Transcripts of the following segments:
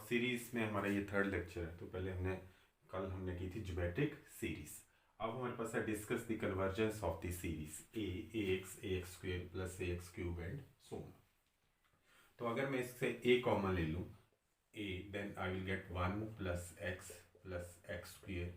Series में हमारा ये थर्ड लेक्चर है। तो पहले कल हमने की थी ज्योमेट्रिक सीरीज। अब हमारे पास है discuss the convergence of the series ax square plus ax cube and so on. तो अगर मैं इससे a कॉमन ले लूँ a, then I will get 1 plus x square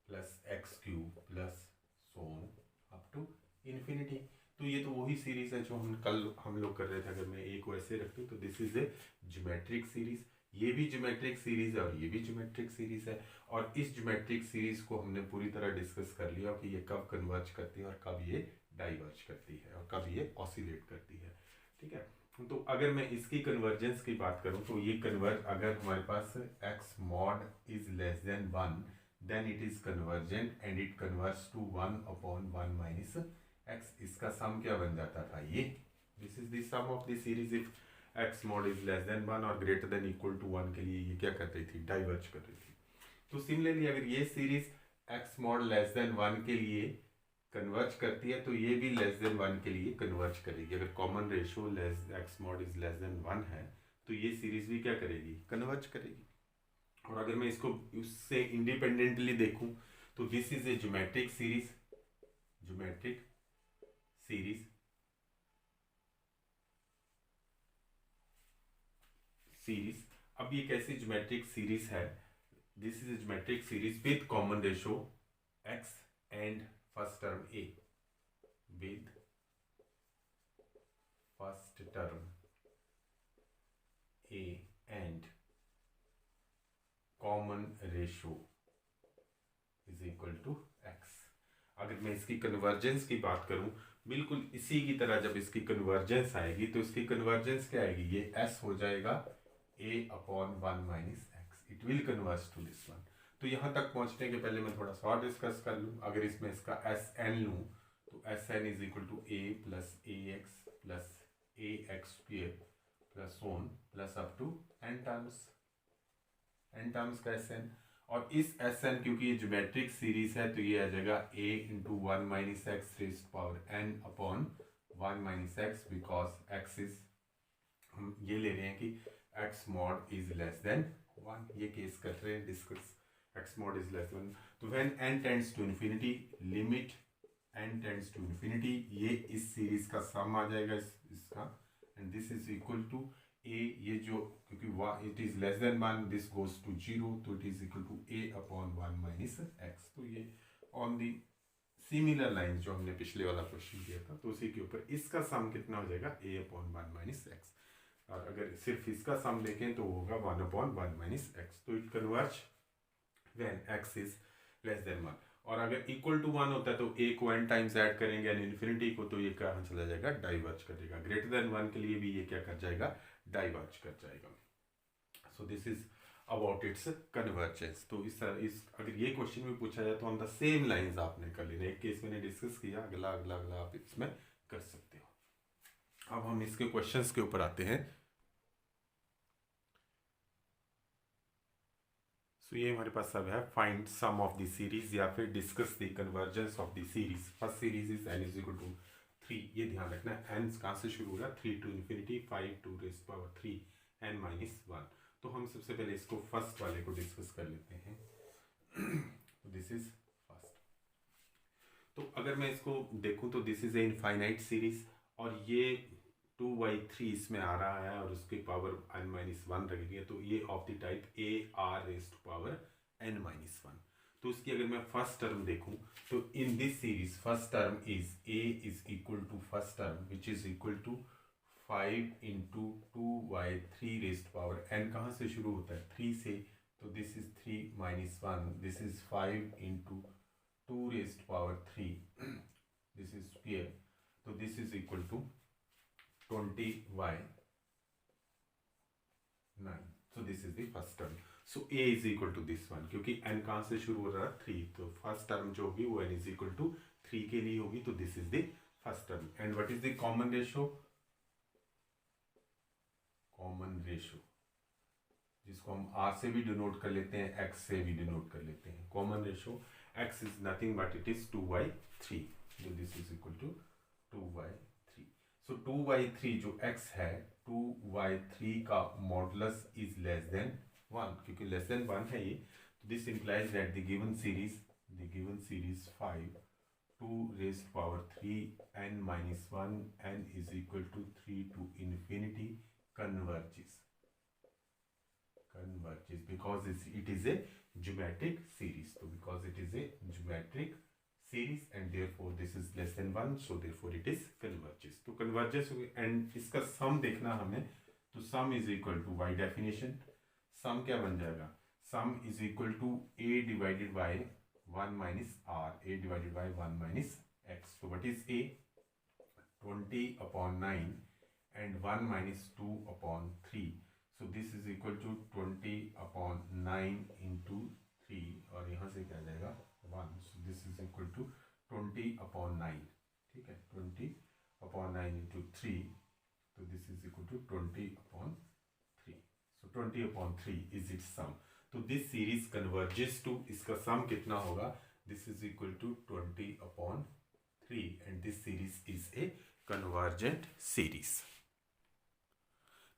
plus x cube plus so on up to infinity. तो ये तो वही सीरीज है जो हम लोग कर रहे थे। अगर मैं a को ऐसे रख दूँ तो this is a geometric series. ये भी ज्योमेट्रिक सीरीज है और ये भी ज्योमेट्रिक सीरीज है। और इस ज्योमेट्रिक सीरीज को हमने पूरी तरह डिस्कस कर लिया कि ये कब कन्वर्ज करती है और कब ये डाइवर्ज करती है और कब ये ऑसिलेट करती है। ठीक है, तो अगर मैं इसकी कन्वर्जेंस की बात करूं तो ये कन्वर्ज, अगर हमारे पास x mod is less than 1 then it is convergent and it converge to 1/1 minus x। इसका सम क्या बन जाता था, ये this is the sum of the series if x mod is less than 1 और ग्रेटर देन इक्वल टू 1 के लिए ये क्या कर रही थी, डाइवर्ज कर रही थी। तो सिमिलरली अगर ये series x mod less than 1 के लिए कन्वर्ज करती है तो ये भी लेस देन 1 के लिए कन्वर्ज करेगी। अगर common ratio x mod is less than 1 है तो ये सीरीज भी क्या करेगी, कन्वर्ज करेगी। और अगर मैं इसको उससे इंडिपेंडेंटली देखूं तो this is a geometric series, geometric series अब ये कैसी ज्योमेट्रिक सीरीज है, this is a geometric series with common ratio x and first term a, with first term a and common ratio is equal to x। अगर मैं इसकी convergence की बात करूं, बिल्कुल इसी की तरह जब इसकी कन्वर्जेंस आएगी तो इसकी कन्वर्जेंस क्या आएगी, ये s हो जाएगा a/1 minus x, it will converge to this one. तो यहाँ तक पहुंचने के पहले मैं थोड़ा सा और डिस्कस कर लूँ। अगर इसमें इसका Sn लूँ तो Sn is equal to a plus ax plus ax square plus on plus up to n terms का Sn। और इस Sn क्योंकि ये ज्योमेट्रिक सीरीज है तो ये आ जाएगा a into 1 minus x raised power n upon 1 minus x, because x is, हम ये ले रहे हैं कि x mod is less than 1, ये केस कर रहे हैं discuss, x mod is less than। तो when n tends to infinity, limit n tends to infinity, ये इस सीरीज का सम आ जाएगा इसका, and this is equal to a, ये जो क्योंकि it is less than 1 this goes to 0 तो it is equal to a upon 1 minus x. तो ये ऑन दी सिमिलर लाइन जो हमने पिछले वाला क्वेश्चन किया था तो उसी के ऊपर इसका सम कितना हो जाएगा, a अपॉन 1 माइनस एक्स। और अगर सिर्फ इसका सम देखें तो होगा 1 अपॉन 1 माइनस एक्स। तो it converge when x is less than 1। और अगर इक्वल टू 1 होता है तो a को n टाइम्स ऐड करेंगे एंड इन्फिनिटी को, तो ये कहाँ चला जाएगा, डाइवर्ज करेगा। ग्रेटर देन 1 के लिए भी ये क्या कर जाएगा, डाइवर्ज कर जाएगा। So this is about it's convergence. तो इस अगर ये क्वेश्चन में पूछा जाए तो ऑन द सेम लाइंस आपने कर लेना। एक केस मैंने डिस्कस किया, अगला आप इसमें कर सकते हो। अब हम इसके क्वेश्चंस के ऊपर आते हैं। सो ये हमारे पास सब है, find sum of the series या फिर discuss the convergence of the series. First series is n is equal to 3, ये ध्यान रखना है n कहाँ से शुरू हो रहा है, 3 to infinity 5 to raise power 3 n minus 1। तो हम सबसे पहले इसको फर्स्ट वाले को डिस्कस कर लेते हैं। This is first. तो अगर मैं इसको देखूं तो this is A infinite series और ये 2/3 इसमें आ रहा है और उसकी पावर n माइनस 1 रखी है, तो ये of the type a r raised to power n minus 1। तो उसकी अगर मैं फर्स्ट टर्म देखूं तो in this series first term is a is equal to first term which is equal to 5 into 2/3 raised power n। कहाँ से शुरू होता है, 3 से, तो this is 3 minus 1, this is 5 into 2 raised power 3, this is square, तो this is equal to 20/9। So this is the first term. So a is equal to this one, क्योंकि n कहाँ से शुरू हो रहा है, 3, तो फर्स्ट टर्म जो होगी वो n is equal to 3 के लिए होगी, तो this is the first term। and what is the common ratio, common ratio जिसको हम r से भी डिनोट कर लेते हैं, x से भी डिनोट कर लेते हैं। Common ratio x is nothing but it is 2/3, so this is equal to 2/3। सो 2/3 जो x है, 2/3 का मॉडुलस इज लेस देन 1 क्योंकि लेस देन 1 है ये, तो this implies that the given series 5 2 raised power 3 n minus 1 n is equal to 3 to infinity converges because it is a geometric series. So because it is a geometric series and therefore this is less than 1, so therefore it is converges. तो converges and इसका sum देखना हमें, तो sum is equal to by definition sum क्या बन जाएगा, sum is equal to a divided by 1 minus r, a divided by 1 minus x. So what is a? 20 upon 9 and 1 minus 2 upon 3. So this is equal to 20 upon 9 into 3 और यहाँ से क्या जाएगा 1. So this is equal to 20 upon 9. ठीक है, 20 upon 9 into 3. So this is equal to 20 upon 3. So 20 upon 3 is its sum. तो this series converges to, इसका sum कितना होगा, this is equal to 20 upon 3 and this series is a convergent series.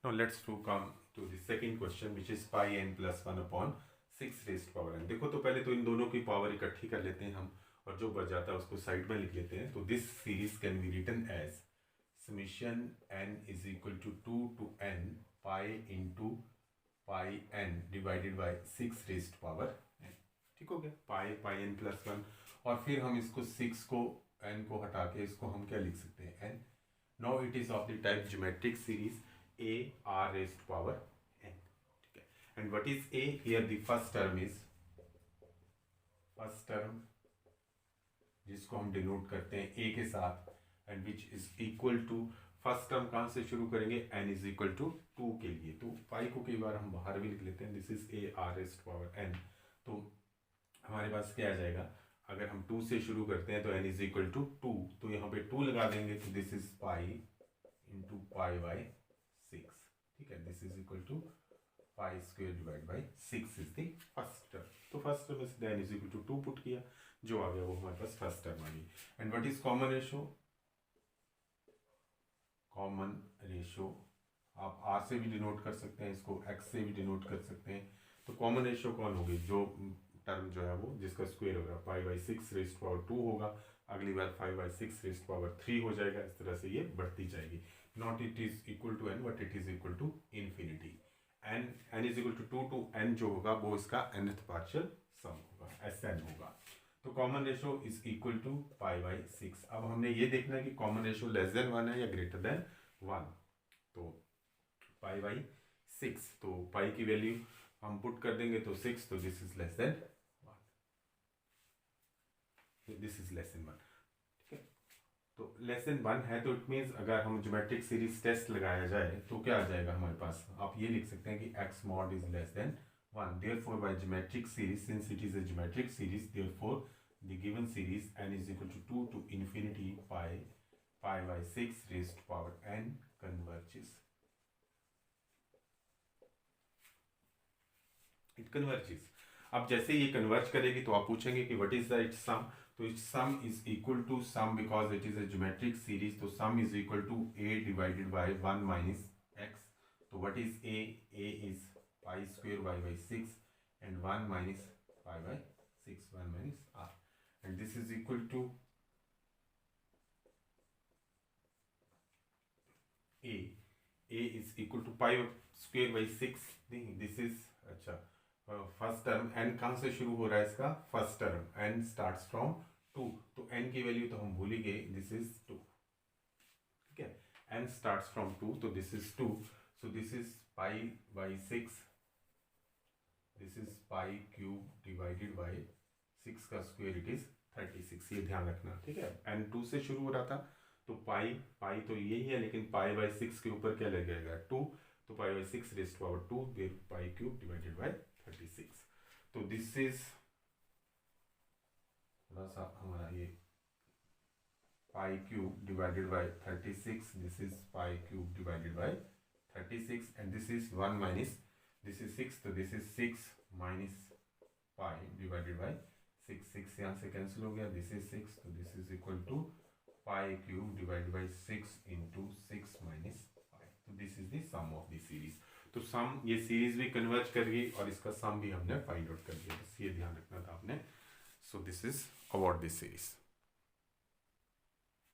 Now let's come to the second question which is pi n plus 1 upon 6 raised power n. देखो तो पहले तो इन दोनों की power इकट्ठी कर लेते हैं हम और जो बच जाता है उसको साइड में लिख लेते हैं. तो this series can be written as summation n is equal to 2 to n pi into pi n divided by 6 raised power n. ठीक हो गया, pi n plus 1 और फिर हम इसको 6 को n को हटा के इसको हम क्या लिख सकते हैं n. Now it is of the type geometric series a r raised power n. ठीक है, and what is a? Here the first term जिसको हम डिनोट करते हैं a के साथ and which is equal to, first term कहाँ से शुरू करेंगे, n is equal to 2 के लिए. तो पाई को कई बार हम बाहर भी लिख लेते हैं, this is a r raised power n. तो हमारे पास क्या आ जाएगा, अगर हम 2 से शुरू करते हैं तो n is equal to 2, तो यहाँ पे 2 लगा देंगे तो this is pi into pi by 6. ठीक है, this is equal to pi square divide by 6 is the first term. तो फर्स्ट टर्म में n is equal to 2 put किया, जो आ गया वो हमारे पास फर्स्ट टर्म आ गई. And what is common ratio, common ratio आप r से भी डिनोट कर सकते हैं, इसको x से भी डिनोट कर सकते हैं. तो कॉमन रेशो कौन होगी, जो टर्म जो है वो जिसका स्क्वायर होगा पाई बाई 6 रेज्ड पावर 2 होगा, अगली बार 5 बाई 6 रेज्ड पावर 3 हो जाएगा. इस तरह से ये बढ़ती जाएगी. Not it is equal to n but it is equal to infinity. n is equal to 2 to n जो होगा वो इसका nth पार्शियल सम होगा, Sn होगा. तो common ratio is equal to pi by 6. अब हमने ये देखना है कि कॉमन रेशो लेस देन 1 है या ग्रेटर देन 1. तो पाई बाई 6, तो पाई की वैल्यू हम पुट कर देंगे तो 6, तो this is less than 1, this is less than 1. ठीक है, तो लेस देन 1 है तो इट मीन्स अगर हम ज्योमेट्रिक सीरीज टेस्ट लगाया जाए तो क्या आ जाएगा हमारे पास, आप ये लिख सकते हैं कि x mod is less than 1. Therefore by geometric series, since it is a geometric series, therefore the given series n is equal to 2 to infinity pi by 6 raised to power n converges. It converges. अब जैसे ये converge करेगी तो आप पूछेंगे कि what is the its sum. तो its sum is equal to sum because it is a geometric series. तो sum is equal to a divided by 1 minus x. तो what is a? a is pi square y by 6 and 1 minus pi by 6, 1 minus r, and this is equal to a. a is equal to pi square by 6. नहीं, this is अच्छा first term n कहाँ से शुरू हो रहा है इसका, first term n starts from 2. तो n की वैल्यू तो हम भूल ही गए, this is 2. ठीक है, n starts from 2, तो this is 2. So this is pi by 6. This is pi cube divided by 6 का स्क्वायर इट इज 36. ये ध्यान रखना. ठीक है, n 2 से शुरू हो रहा था तो पाई तो यही है, लेकिन पाई बाई 6 के ऊपर क्या लगेगा 2. तो pi by 6 raised to power 2 there pi cube divided by 36. तो दिस इज थोड़ा सा हमारा ये pi cube divided by 36. This is pi cube divided by 36 and this is 1 minus, this is 6, तो this is 6 minus pi divided by 6. 6 यहाँ से cancel हो गया, दिस इज 6, तो this is equal to pi cube divided by 6 into 6 minus pi. तो this is the sum of the series. तो तो सम ये सीरीज भी कन्वर्ज कर गई और इसका सम भी हमने फाइंड आउट कर दिया, बस ये ध्यान रखना था आपने। So this is about this series.